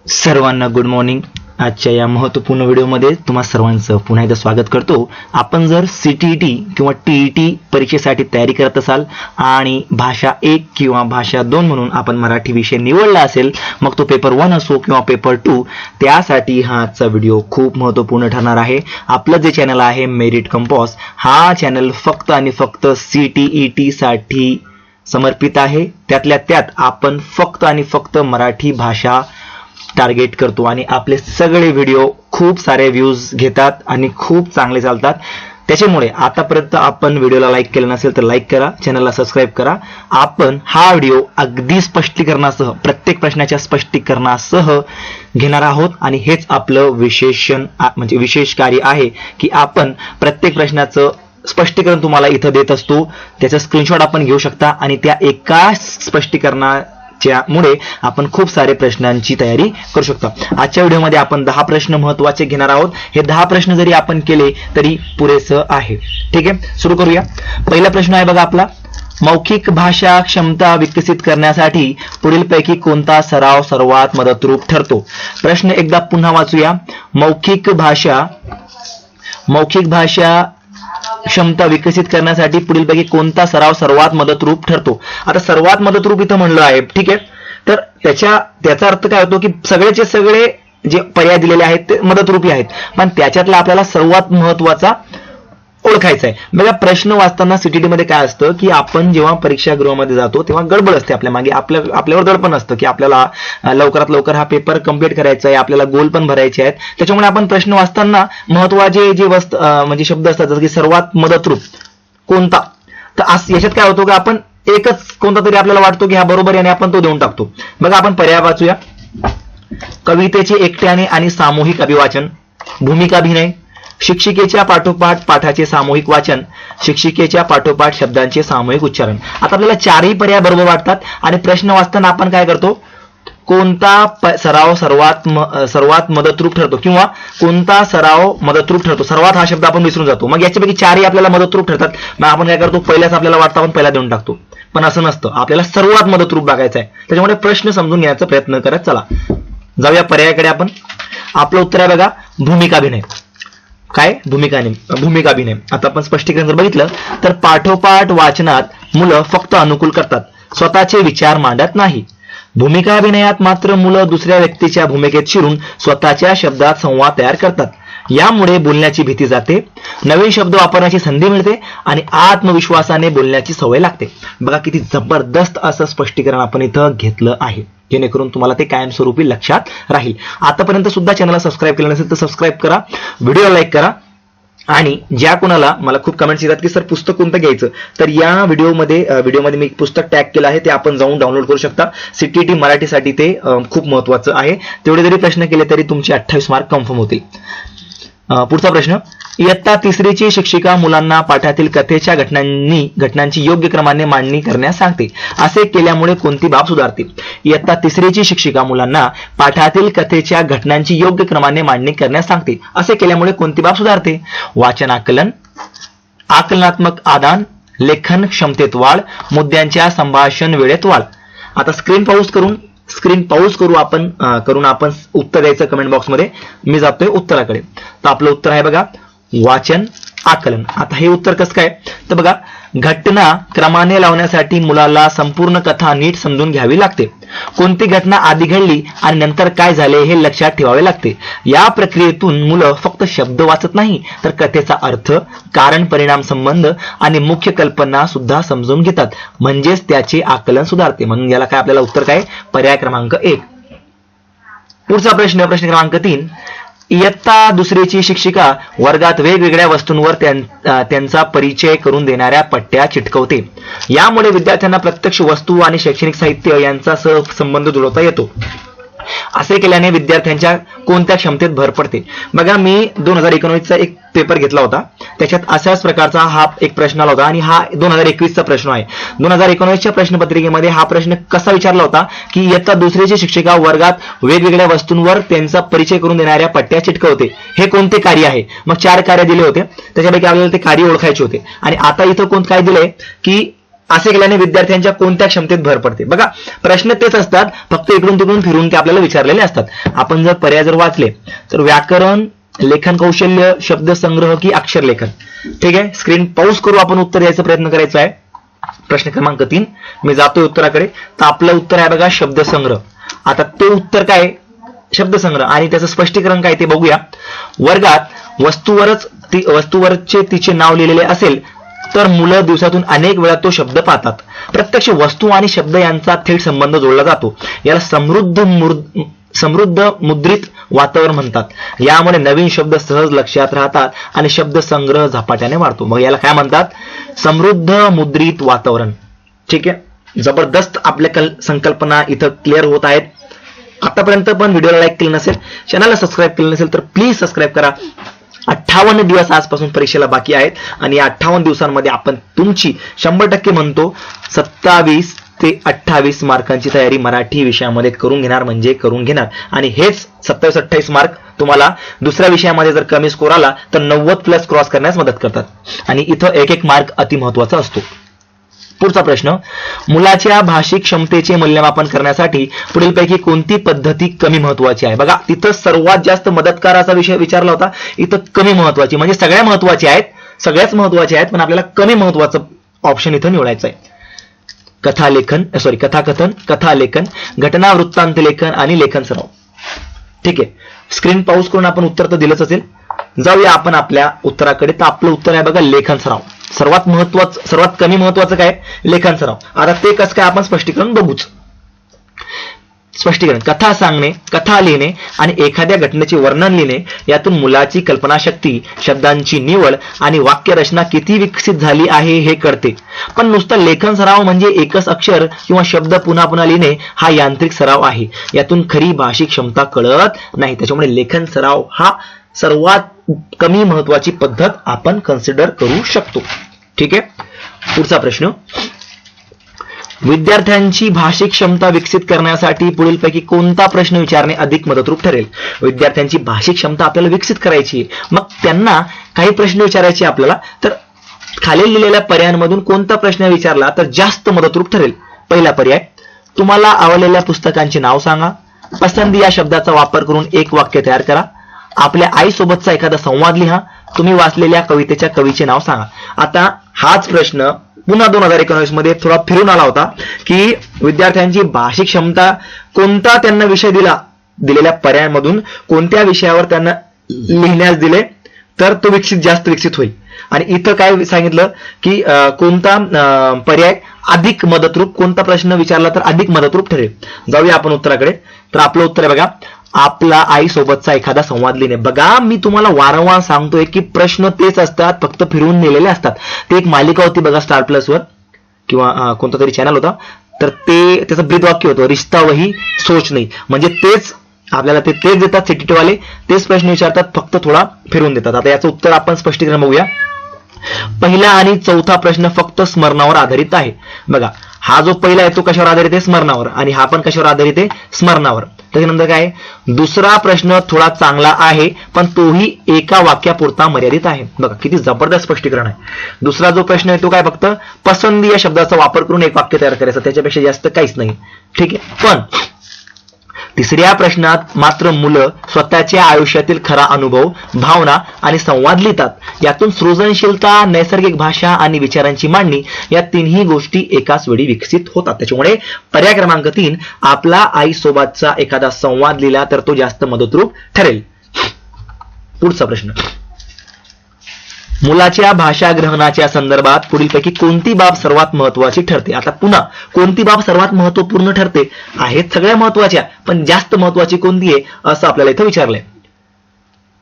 सर्वांना good morning. आजच्या या महत्त्वपूर्ण व्हिडिओमध्ये तुम्हा सर्वांचं पुन्हा एकदा स्वागत करतो. आपण जर CTET किंवा TET परीक्षेसाठी तयारी करत असाल आणि भाषा 1 किंवा भाषा 2 म्हणून आपण मराठी विषय निवडला असेल, मग तो पेपर 1 असो किंवा पेपर 2, त्यासाठी हा आजचा व्हिडिओ खूप महत्त्वपूर्ण ठरणार आहे. आपलं जे चॅनल आहे मेरिट कंपॉस, हा चॅनल फक्त आणि फक्त CTET साठी समर्पित आहे. त्यातल्या त्यात आपण फक्त आणि फक्त मराठी भाषा टार्गेट करतो आणि आपले सगळे व्हिडिओ खूप सारे व्ह्यूज घेतात आणि खूप चांगले चालतात. त्याच्यामुळे आतापर्यंत आपण व्हिडिओला लाईक केलं नसेल तर लाईक करा, चॅनलला सबस्क्राईब करा. आपण हा व्हिडिओ अगदी स्पष्टीकरणासह, प्रत्येक प्रश्नाच्या स्पष्टीकरणासह घेणार आहोत आणि हेच आपलं विशेष कार्य आहे की आपण प्रत्येक प्रश्नाचं स्पष्टीकरण तुम्हाला इथं देत असतो. त्याचं स्क्रीनशॉट आपण घेऊ शकता आणि त्या एका मुळे आपण खूप सारे प्रश्नांची तयारी करू शकता. आजच्या व्हिडिओमध्ये आपण 10 प्रश्न महत्त्वाचे घेणार आहोत. हे 10 प्रश्न जरी आपण केले तरी पुरेसं आहे. ठीक आहे, सुरू करूया. पहिला प्रश्न आहे बघा आपला, मौखिक भाषा क्षमता विकसित करण्यासाठी पुढीलपैकी कोणता सराव सर्वात मदतरूप ठरतो? प्रश्न एकदा पुन्हा वाचूया. मौखिक भाषा क्षमता विकसित करण्यासाठी पुढीलपैकी कोणता सराव सर्वात मदतरूप ठरतो? आता सर्वात मदतरूप इथं म्हणलं आहे, ठीक आहे. तर त्याचा अर्थ काय होतो की सगळेचे सगळे जे पर्याय दिलेले आहेत ते मदतरूपी आहेत, पण त्याच्यातला आपल्याला सर्वात महत्वाचा ओळखायचा आहे. बघा, प्रश्न वाचताना CTET मध्ये काय असतं की आपण जेव्हा परीक्षागृहामध्ये जातो तेव्हा गडबड असते आपल्या मागे, आपल्यावर दडपण असतं की आपल्याला लवकरात लवकर हा पेपर कंप्लीट करायचा आहे, आपल्याला गोल पण भरायचे आहेत. त्याच्यामुळे आपण प्रश्न वाचताना महत्वाचे जे शब्द असतात, जसं की सर्वात मदतरूप कोणता, तर याच्यात काय होतं की आपण एकच कोणता तरी आपल्याला वाटतो की हा बरोबर आहे आणि आपण तो देऊन टाकतो. बघा, आपण पर्याय वाचूया. कवितेचे एकट्याने आणि सामूहिक अभिवाचन, भूमिकाभिनय, शिक्षिकेच्या पाठोपाठ पाठाचे सामूहिक वाचन, शिक्षिकेच्या पाठोपाठ शब्दांचे सामूहिक उच्चारण. आता आपल्याला चारही पर्याय बरोबर वाटतात आणि प्रश्न वाचताना आपण काय करतो, कोणता सराव सर्वात मदतरूप ठरतो किंवा कोणता सराव मदतरूप ठरतो, सर्वात हा शब्द आपण विसरून जातो. मग याच्यापैकी चारही आपल्याला मदतरूप ठरतात, मग आपण काय करतो, पहिल्याच आपल्याला वाटतं आपण पहिला देऊन टाकतो. पण असं नसतं, आपल्याला सर्वात मदतरूप बघायचं आहे. त्याच्यामुळे प्रश्न समजून घेण्याचा प्रयत्न करत चला. जाऊया पर्यायाकडे. आपण आपलं उत्तर आहे बघा, भूमिकाभिनय. काय? भूमिकाभिनय. आता आपण स्पष्टीकरण जर बघितलं तर पाठोपाठ वाचनात मुलं फक्त अनुकूल करतात, स्वतःचे विचार मांडत नाही. भूमिकाभिनयात मात्र मुलं दुसऱ्या व्यक्तीच्या भूमिकेत शिरून स्वतःच्या शब्दात संवाद तयार करतात. यामुळे बोलण्याची भीती जाते, नवीन शब्द वापरण्याची संधी मिळते आणि आत्मविश्वासाने बोलण्याची सवय लागते. बघा, किती जबरदस्त असं स्पष्टीकरण आपण इथं घेतलं आहे, जेणेकरून तुम्हाला ते कायमस्वरूपी लक्षात राहील. आतापर्यंत सुद्धा चॅनलला सबस्क्राईब केलं नसेल तर सबस्क्राईब करा, व्हिडिओ लाईक करा. आणि ज्या कोणाला मला खूप कमेंट्स येतात की सर पुस्तक कोणतं घ्यायचं, तर या व्हिडिओमध्ये मी पुस्तक टॅग केलं आहे, ते आपण जाऊन डाउनलोड करू शकता. CTET मराठीसाठी ते खूप महत्वाचं आहे. तेवढे जरी प्रश्न केले तरी तुमचे 28 मार्क कन्फर्म होतील. पुढचा प्रश्न, इयत्ता 3रीची शिक्षिका मुलांना पाठातील कथेच्या घटनांची योग्य क्रमाने मांडणी करण्यास सांगते. असे केल्यामुळे कोणती बाब सुधारते? इयत्ता 3रीची शिक्षिका मुलांना पाठातील कथेच्या घटनांची योग्य क्रमाने मांडणी करण्यास सांगते. असे केल्यामुळे कोणती बाब सुधारते? वाचन आकलन, आकलनात्मक आदान, लेखन क्षमतेत वाढ, मुद्द्यांच्या संभाषण वेळेत वाढ. आता स्क्रीन पाऊस करून आपण उत्तर द्यायचं कमेंट बॉक्समध्ये. मी जातोय उत्तराकडे. तर आपलं उत्तर आहे बघा, वाचन आकलन. आता हे उत्तर कसं काय, तर बघा, घटना क्रमाने लावण्यासाठी मुलाला संपूर्ण कथा नीट समजून घ्यावी लागते. कोणती घटना आधी घडली आणि नंतर काय झाले हे लक्षात ठेवावे लागते. या प्रक्रियेतून मुलं फक्त शब्द वाचत नाही तर कथेचा अर्थ, कारण परिणाम संबंध आणि मुख्य कल्पना सुद्धा समजून घेतात, म्हणजेच त्याचे आकलन सुधारते. म्हणून याला काय आपल्याला उत्तर काय, पर्याय क्रमांक 1. पुढचा प्रश्न क्रमांक 3, इयत्ता 2रीची शिक्षिका वर्गात वेगवेगळ्या वस्तूंवर त्यांचा परिचय करून देणाऱ्या पट्ट्या चिटकवते. यामुळे विद्यार्थ्यांना प्रत्यक्ष वस्तू आणि शैक्षणिक साहित्य यांचा संबंध जुळवता येतो. असे केल्याने विद्यार्थ्यांच्या कोणत्या क्षमतेत भर पडते? बघा, मी 2019चा एक पेपर घेतला होता, त्याच्यात अशाच प्रकारचा हा एक प्रश्न आला होता आणि हा 2021चा प्रश्न आहे. 2019च्या प्रश्नपत्रिकेमध्ये हा प्रश्न कसा विचारला होता की इयत्ता 2रीची शिक्षिका वर्गात वेगवेगळ्या वस्तूंवर त्यांचा परिचय करून देणाऱ्या पट्ट्या चिटकवते. हे कोणते कार्य आहे? मग 4 कार्य दिले होते, त्याच्यापैकी आपल्याला ते कार्य ओळखायचे होते. आणि आता इथं काय दिलंय की असे केल्याने विद्यार्थ्यांच्या कोणत्या क्षमतेत भर पडते? बघा, प्रश्न तेच असतात, फक्त इकडून तिकडून फिरून ते आपल्याला विचारलेले असतात. आपण जर पर्याय जर वाचले तर व्याकरण, लेखन कौशल्य, शब्दसंग्रह की अक्षरलेखन. ठीक आहे, स्क्रीन पॉज करू आपण उत्तर द्यायचा प्रयत्न करायचा आहे. प्रश्न क्रमांक 3, मी जातोय उत्तराकडे. तर आपलं उत्तर आहे बघा शब्दसंग्रह. आता ते उत्तर काय, शब्दसंग्रह, आणि त्याचं स्पष्टीकरण काय ते बघूया. वर्गात वस्तूवरचे तिचे नाव लिहिलेले असेल तर मुलं दिवसातून अनेक वेळा तो शब्द पाहतात. प्रत्यक्ष वस्तू आणि शब्द यांचा थेट संबंध जोडला जातो. याला समृद्ध मुद्रित वातावरण म्हणतात. यामुळे नवीन शब्द सहज लक्षात राहतात आणि शब्द संग्रह झपाट्याने वाढतो. मग याला काय म्हणतात? समृद्ध मुद्रित वातावरण. ठीक आहे, जबरदस्त आपल्या संकल्पना इथं क्लिअर होत आहेत. आतापर्यंत पण व्हिडिओला लाईक केलं नसेल, चॅनलला सबस्क्राईब केलं नसेल तर प्लीज सबस्क्राईब करा. 58 दिवस आजपासून परीक्षेला बाकी आहेत आणि या 58 दिवसांमध्ये आपण तुमची 100% म्हणतो 27 ते 28 मार्कांची तयारी मराठी विषयामध्ये करून घेणार म्हणजे करून घेणार. आणि हेच 27-28 मार्क तुम्हाला दुसऱ्या विषयामध्ये जर कमी स्कोर आला तर 90+ क्रॉस करण्यास मदत करतात. आणि इथं एक मार्क अति महत्वाचा असतो. पुढचा प्रश्न, मुलाच्या भाषिक क्षमतेचे मूल्यमापन करण्यासाठी पुढीलपैकी कोणती पद्धती कमी महत्वाची आहे? बघा, तिथं सर्वात जास्त मदतकार असा विषय विचारला होता, इथं कमी महत्वाची, म्हणजे सगळ्या महत्वाच्या आहेत, सगळ्याच महत्वाच्या आहेत, पण आपल्याला कमी महत्वाचं ऑप्शन इथं निवडायचं आहे. कथाकथन, कथालेखन, घटना वृत्तांत लेखन आणि लेखन सराव. ठीक आहे, स्क्रीन पॉज करून आपण उत्तर तर दिलंच असेल. जाऊया आपण आपल्या उत्तराकडे. तर आपलं उत्तर आहे बघा लेखन सराव. सर्वात कमी महत्वाचं काय? लेखन सराव. आता ते कसं काय आपण स्पष्टीकरण बघूच. स्पष्टीकरण, कथा सांगणे, कथा लिहिणे आणि एखाद्या घटनेचे वर्णन लिहिणे यातून मुलाची कल्पनाशक्ती, शब्दांची निवड आणि वाक्यरचना किती विकसित झाली आहे हे कळते. पण नुसता लेखन सराव म्हणजे एकच अक्षर किंवा शब्द पुन्हा पुन्हा लिहिणे हा यांत्रिक सराव आहे. यातून खरी भाषिक क्षमता कळत नाही. त्याच्यामुळे लेखन सराव हा सर्वात कमी महत्वाची पद्धत आपण कन्सिडर करू शकतो. ठीक आहे, पुढचा प्रश्न, विद्यार्थ्यांची भाषिक क्षमता विकसित करण्यासाठी पुढीलपैकी कोणता प्रश्न विचारणे अधिक मदतरूप ठरेल? विद्यार्थ्यांची भाषिक क्षमता आपल्याला विकसित करायची, मग त्यांना काही प्रश्न विचारायचे आपल्याला, तर खालील लिहिलेल्या पर्यायांमधून कोणता प्रश्न विचारला तर जास्त मदतरूप ठरेल? पहिला पर्याय, तुम्हाला आवडलेल्या पुस्तकांचे नाव सांगा. पसंती या शब्दाचा वापर करून एक वाक्य तयार करा. आपल्या आईसोबतचा एखादा संवाद लिहा. तुम्ही वाचलेल्या कवितेच्या कवीचे नाव सांगा. आता हाच प्रश्न पुन्हा 2019 मध्ये थोडा फिरून आला होता की विद्यार्थ्यांची भाषिक क्षमता कोणता त्यांना विषय दिलेल्या पर्यायांमधून कोणत्या विषयावर त्यांना लिहिण्यास दिले तर तो जास्त विकसित होईल. आणि इथं काय सांगितलं की कोणता पर्याय अधिक मदतरूप, कोणता प्रश्न विचारला तर अधिक मदतरूप ठरेल. जाऊया आपण उत्तराकडे. तर आपलं उत्तर आहे बघा, आपला आईसोबतचा एखादा संवाद लिहिणे. बघा, मी तुम्हाला वारंवार सांगतोय की प्रश्न तेच असतात, फक्त फिरवून नेलेले असतात. ते एक मालिका होती बघा स्टार प्लसवर किंवा कोणता तरी चॅनल होता, तर ते त्याचं ब्रीद वाक्य होतं, रिश्ता वही सोच नाही. म्हणजे तेच आपल्याला तेच देतात सिटीवाले, तेच प्रश्न विचारतात, फक्त थोडा फिरवून देतात. आता याचं उत्तर आपण स्पष्टीकरण बघूया. पहिला आणि चौथा प्रश्न फक्त स्मरणावर आधारित आहे. बघा, हा जो पहिला आहे तो कशावर आधारित आहे? स्मरणावर. आणि हा पण कशावर आधारित आहे? स्मरणावर. त्याच्यानंतर काय, दुसरा प्रश्न थोडा चांगला आहे पण तोही एका वाक्यापुरता मर्यादित आहे. बघा किती जबरदस्त स्पष्टीकरण आहे. दुसरा जो प्रश्न आहे तो काय, फक्त पसंती या शब्दाचा वापर करून एक वाक्य तयार करायचं, त्याच्यापेक्षा जास्त काहीच नाही. ठीक आहे, पण तिसऱ्या प्रश्नात मात्र मुलं स्वतःच्या आयुष्यातील खरा अनुभव, भावना आणि संवाद लिहितात. यातून सृजनशीलता, नैसर्गिक भाषा आणि विचारांची मांडणी या तिन्ही गोष्टी एकाच वेळी विकसित होतात. त्याच्यामुळे पर्याय क्रमांक 3, आपला आईसोबतचा एखादा संवाद लिहिला तर तो जास्त मदतरूप ठरेल. पुढचा प्रश्न, मुलाच्या भाषा ग्रहणाच्या संदर्भात पुढीलपैकी कोणती बाब सर्वात महत्वाची ठरते? आता पुन्हा कोणती बाब सर्वात महत्वपूर्ण ठरते? आहेत सगळ्या महत्वाच्या, पण जास्त महत्वाची कोणती आहे असं आपल्याला इथं विचारलंय.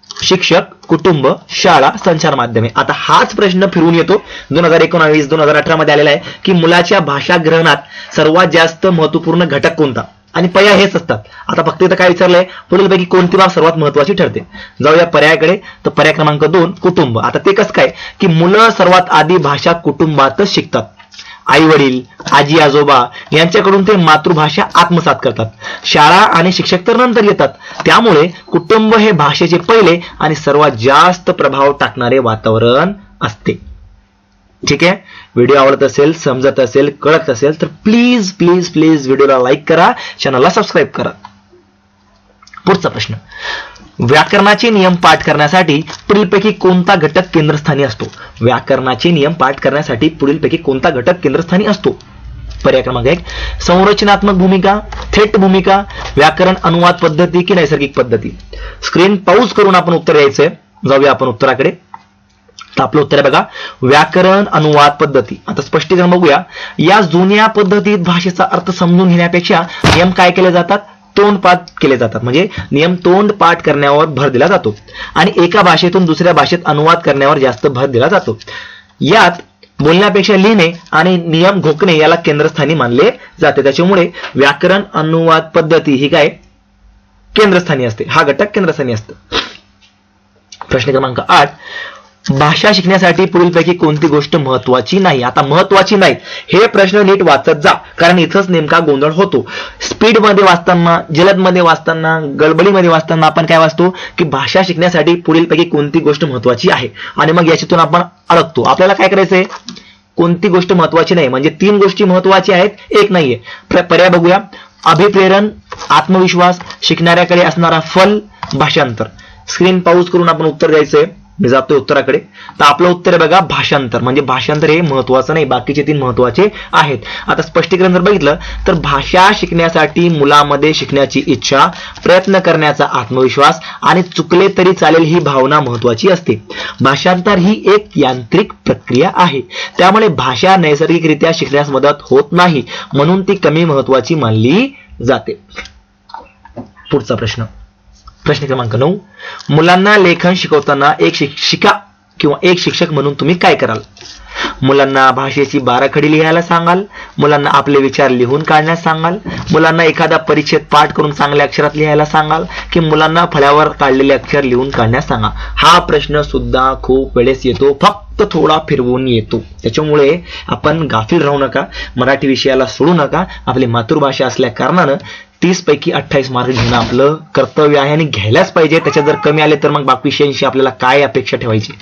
शिक्षक, कुटुंब, शाळा, संचार माध्यमे. आता हाच प्रश्न फिरून येतो 2019-2018 मध्ये आलेला आहे की मुलाच्या भाषा ग्रहणात सर्वात जास्त महत्वपूर्ण घटक कोणता? आणि पर्याय हेच असतात. आता फक्त इथं काय विचारलंय, पुढीलपैकी कोणती बाब सर्वात महत्वाची ठरते? जाऊया पर्यायाकडे. तर पर्याय क्रमांक 2, कुटुंब. आता ते कसं काय की मुलं सर्वात आधी भाषा कुटुंबातच शिकतात. आई वडील, आजी आजोबा यांच्याकडून ते मातृभाषा आत्मसात करतात. शाळा आणि शिक्षक तर नंतर येतात. त्यामुळे कुटुंब हे भाषेचे पहिले आणि सर्वात जास्त प्रभाव टाकणारे वातावरण असते. ठीक आहे. व्हिडिओ आवडत असेल, समजत असेल, कळत असेल तर प्लीज प्लीज प्लीज व्हिडिओला लाईक करा, चॅनलला सबस्क्राईब करा. पुढचा प्रश्न, व्याकरणाचे नियम पाठ करण्यासाठी पुढीलपैकी कोणता घटक केंद्रस्थानी असतो? व्याकरणाचे नियम पाठ करण्यासाठी पुढीलपैकी कोणता घटक केंद्रस्थानी असतो? पर्याय क्रमांक 1, संरचनात्मक भूमिका, थेट भूमिका, व्याकरण अनुवाद पद्धती की नैसर्गिक पद्धती. स्क्रीन पाऊज करून आपण उत्तर द्यायचंय. जाऊया आपण उत्तराकडे. तर आपलं उत्तर आहे बघा, व्याकरण अनुवाद पद्धती. आता स्पष्टीकरण बघूया. या जुन्या पद्धतीत भाषेचा अर्थ समजून घेण्यापेक्षा नियम काय केले जातात? तोंडपाठ केले जातात. म्हणजे नियम तोंडपाठ करण्यावर भर दिला जातो आणि एका भाषेतून दुसऱ्या भाषेत अनुवाद करण्यावर जास्त भर दिला जातो. यात बोलण्यापेक्षा लिहिणे आणि नियम घोकणे याला केंद्रस्थानी मानले जाते. त्याच्यामुळे व्याकरण अनुवाद पद्धती ही काय केंद्रस्थानी असते, हा घटक केंद्रस्थानी असतो. प्रश्न क्रमांक 8, भाषा शिकण्यासाठी पुढीलपैकी कोणती गोष्ट महत्वाची नाही? आता महत्वाची नाही हे प्रश्न नीट वाचत जा, कारण इथंच नेमका गोंधळ होतो. स्पीड मध्ये वाचताना, जलद मध्ये वाचताना, गडबडीमध्ये वाचताना आपण काय वाचतो की भाषा शिकण्यासाठी पुढीलपैकी कोणती गोष्ट महत्वाची आहे, आणि मग याच्यातून आपण अडकतो. आपल्याला काय करायचंय? कोणती गोष्ट महत्वाची नाही म्हणजे 3 गोष्टी महत्वाची आहेत, एक नाहीये. पर्याय बघूया. अभिप्रेरण, आत्मविश्वास, शिकणाऱ्याकडे असणारा फल, भाषांतर. स्क्रीन पाऊज करून आपण उत्तर द्यायचंय. मी जातोय उत्तराकडे. तर आपलं उत्तर आहे बघा भाषांतर. म्हणजे भाषांतर हे महत्वाचं नाही, बाकीचे 3 महत्वाचे आहेत. आता स्पष्टीकरण जर बघितलं तर भाषा शिकण्यासाठी मुलामध्ये शिकण्याची इच्छा, प्रयत्न करण्याचा आत्मविश्वास आणि चुकले तरी चालेल ही भावना महत्वाची असते. भाषांतर ही एक यांत्रिक प्रक्रिया आहे, त्यामुळे भाषा नैसर्गिकरित्या शिकण्यास मदत होत नाही, म्हणून ती कमी महत्वाची मानली जाते. पुढचा प्रश्न, प्रश्न क्रमांक 9, मुलांना लेखन शिकवताना एक शिक्षिका किंवा एक शिक्षक म्हणून तुम्ही काय कराल? मुलांना भाषेची बाराखडी लिहायला सांगाल, मुलांना आपले विचार लिहून काढण्यास सांगाल, मुलांना एखादा परिच्छेद पाठ करून चांगल्या अक्षरात लिहायला सांगाल, की मुलांना फळ्यावर काढलेले अक्षर लिहून काढण्यास सांगा? हा प्रश्न सुद्धा खूप वेळेस येतो, फक्त थोडा फिरवून येतो. त्याच्यामुळे आपण गाफील राहू नका, मराठी विषयाला सोडू नका. आपली मातृभाषा असल्या कारणानं 30 पैकी 28 मार्क घेणं आपलं कर्तव्य आहे आणि घ्यायलाच पाहिजे. त्याच्यात जर कमी आले तर मग बाकी विषयांशी आपल्याला काय अपेक्षा ठेवायची?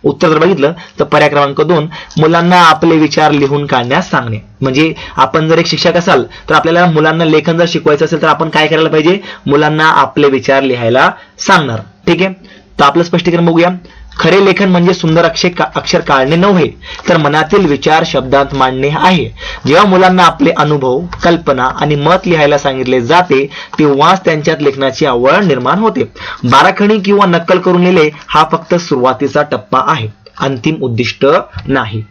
उत्तर जर बघितलं तर पर्याय क्रमांक 2, मुलांना आपले विचार लिहून काढण्यास सांगणे. म्हणजे आपण जर एक शिक्षक असाल तर आपल्याला मुलांना लेखन जर शिकवायचं असेल तर आपण काय करायला पाहिजे? मुलांना आपले विचार लिहायला सांगणार. ठीक आहे. तर आपलं स्पष्टीकरण बघूया. खरे लेखन म्हणजे सुंदर अक्षर काढणे नव्हे, तर मनातील विचार शब्दात मांडणे आहे. जेव्हा मुलांना आपले अनुभव, कल्पना आणि मत लिहायला सांगितले जाते तेव्हाच त्यांच्यात लेखनाची आवड निर्माण होते. बाराखडी किंवा नक्कल करून लिहिले हा फक्त सुरुवातीचा टप्पा आहे, अंतिम उद्दिष्ट नाही.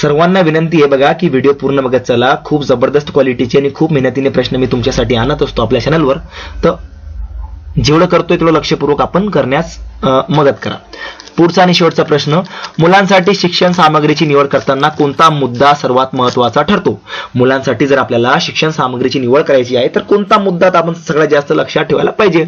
सर्वांना विनंती आहे बघा की व्हिडिओ पूर्ण बघत चला. खूप जबरदस्त क्वालिटीचे आणि खूप मेहनतीने प्रश्न मी तुमच्यासाठी आणत असतो आपल्या चॅनलवर. तर जेवढं करतोय तेवढं लक्षपूर्वक आपण करण्यास मदत करा. पुढचा आणि शेवटचा प्रश्न, मुलांसाठी शिक्षण सामग्रीची निवड करताना कोणता मुद्दा सर्वात महत्वाचा ठरतो? मुलांसाठी जर आपल्याला शिक्षण सामग्रीची निवड करायची आहे तर कोणता मुद्दा आपण सगळ्यात जास्त लक्षात ठेवायला पाहिजे?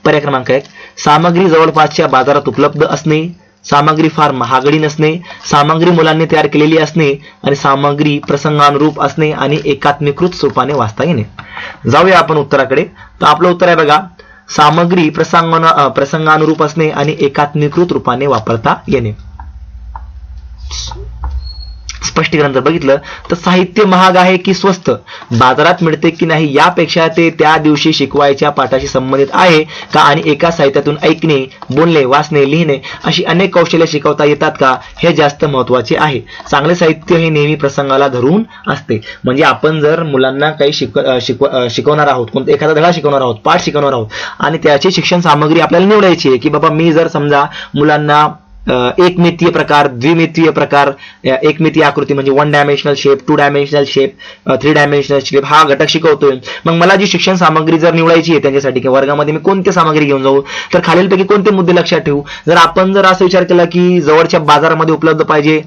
पर्याय क्रमांक 1, सामग्री जवळपासच्या बाजारात उपलब्ध असणे, सामग्री फार महागडी नसणे, सामग्री मुलांनी तयार केलेली असणे आणि सामग्री प्रसंगानुरूप असणे आणि एकात्मीकृत स्वरूपाने वाचता येणे. जाऊया आपण उत्तराकडे. तर आपलं उत्तर आहे बघा, सामग्री प्रसंगानुरूप असणे आणि एकात्मीकृत रूपाने वापरता येणे. स्पष्टीकरण जर बघितलं तर साहित्य महाग आहे की स्वस्त, बाजारात मिळते की नाही यापेक्षा ते त्या दिवशी शिकवायच्या पाठाशी संबंधित आहे का आणि एका साहित्यातून ऐकणे, बोलणे, वाचणे, लिहिणे अशी अनेक कौशल्य शिकवता येतात का हे जास्त महत्वाचे आहे. चांगले साहित्य हे नेहमी प्रसंगाला धरून असते. म्हणजे आपण जर मुलांना काही शिकवणार आहोत, कोणता एखादा धडा शिकवणार आहोत, पाठ शिकवणार आहोत आणि त्याची शिक्षण सामग्री आपल्याला निवडायची आहे की बाबा मी जर समजा मुलांना एकमितीय प्रकार, द्विमितीय प्रकार, एकमितीय आकृती म्हणजे 1 dimensional shape, 2 dimensional shape, 3 dimensional shape हा घटक शिकवतोय, मग मला जी शिक्षण सामग्री जर निवडायची आहे त्यांच्यासाठी की वर्गामध्ये मी कोणती सामग्री घेऊन जाऊ, तर खालीलपैकी कोणते मुद्दे लक्षात ठेवू? जर आपण जर असा विचार केला की जवळच्या बाजारामध्ये उपलब्ध पाहिजे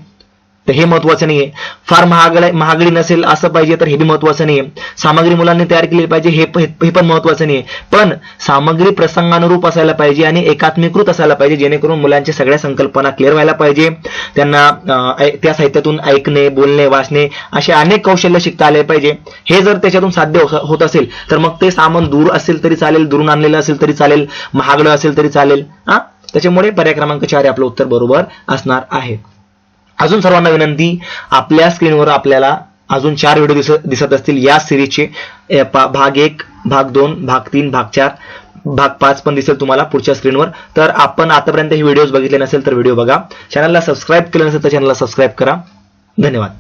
तर हे महत्वाचं नाहीये, फार महागडी नसेल असं पाहिजे तर हे बी महत्वाचं नाहीये, सामग्री मुलांनी तयार केली पाहिजे हे पण महत्वाचं नाहीये, पण सामग्री प्रसंगानुरूप असायला पाहिजे आणि एकात्मीकृत असायला पाहिजे, जेणेकरून मुलांच्या सगळ्या संकल्पना क्लिअर व्हायला पाहिजे. त्यांना त्या साहित्यातून ऐकणे, बोलणे, वाचणे असे अनेक कौशल्य शिकता आले पाहिजे. हे जर त्याच्यातून साध्य होत असेल तर मग ते सामान दूर असेल तरी चालेल, दुरून आणलेलं असेल तरी चालेल, महागडं असेल तरी चालेल. त्याच्यामुळे पर्याय क्रमांक 4 आपलं उत्तर बरोबर असणार आहे. अजून सर्वांना विनंती, आपल्या स्क्रीनवर आपल्याला अजून 4 व्हिडिओ दिसत असतील या सिरीजचे. भाग 1, भाग 2, भाग 3, भाग 4, भाग 5 पण दिसेल तुम्हाला पुढच्या स्क्रीनवर. तर आपण आतापर्यंत हे व्हिडिओज बघितले नसेल तर व्हिडिओ बघा. चॅनलला सबस्क्राईब केलं नसेल तर चॅनलला सबस्क्राईब करा. धन्यवाद.